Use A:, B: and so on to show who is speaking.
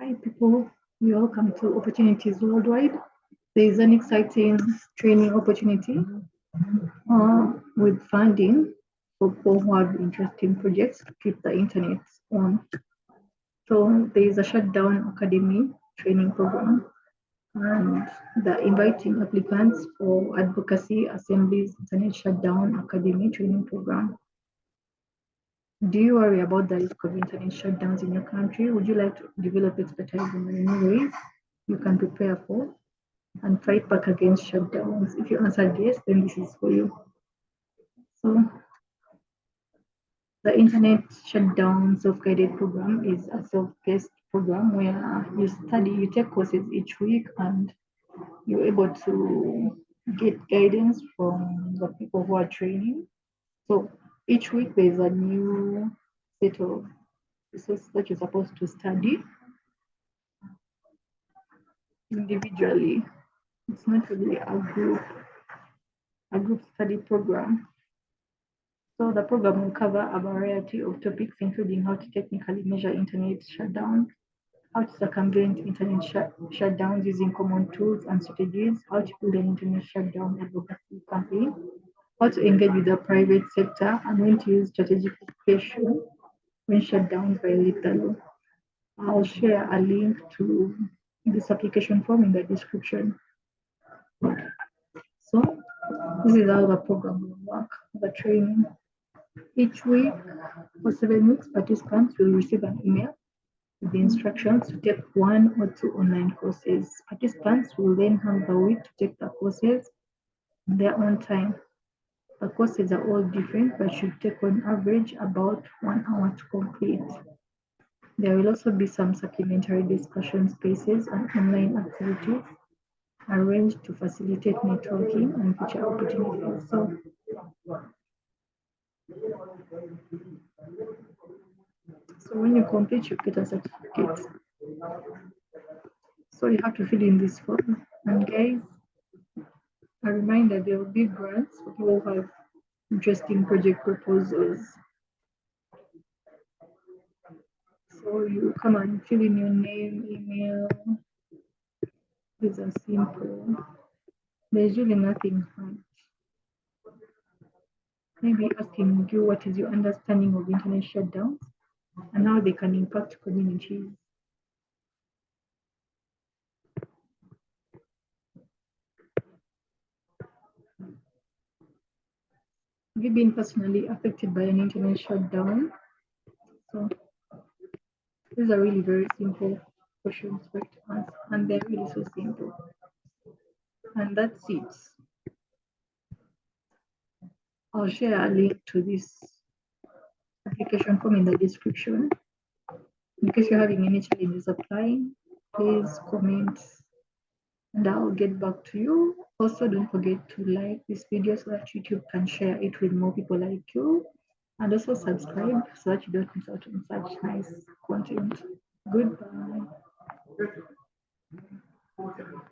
A: Hi, people. Welcome to Opportunities Worldwide. There is an exciting training opportunity with funding for people who have interesting projects to keep the internet on. So there is a Shutdown Academy training program, and the inviting applicants for Advocacy Assembly's Internet Shutdown Academy training program. Do you worry about the risk of internet shutdowns in your country? Would you like to develop expertise in any ways you can prepare for and fight back against shutdowns? If you answered yes, then this is for you. So, the Internet Shutdown Self-Guided Program is a self-paced program where you take courses each week, and you're able to get guidance from the people who are training. So, each week there's a new set of resources that you're supposed to study individually. It's not really a group study program. So the program will cover a variety of topics, including how to technically measure internet shutdown, how to circumvent internet shutdowns using common tools and strategies, how to build an internet shutdown advocacy campaign, how to engage with the private sector, and when to use strategic communication when shutdowns violate the law. I'll share a link to this application form in the description. So this is how the program will work, the training. Each week for 7 weeks, participants will receive an email with the instructions to take 1 or 2 online courses. Participants will then have the week to take the courses in their own time. The courses are all different, but should take on average about 1 hour to complete. There will also be some supplementary discussion spaces and online activities arranged to facilitate networking and future opportunities. So when you complete, you get a certificate. So you have to fill in this form. And guys, a reminder, there will be grants for people who have interesting project proposals. So you come and fill in your name, email. These are simple. There's really nothing hard. Maybe asking you what is your understanding of internet shutdowns and how they can impact communities. Have you been personally affected by an internet shutdown? So these are really very simple questions for you to answer, and they're really so simple. And that's it. I'll share a link to this application form in the description. In case you're having any challenges applying, please comment and I'll get back to you. Also, don't forget to like this video so that YouTube can share it with more people like you. And also subscribe so that you don't miss out on such nice content. Goodbye.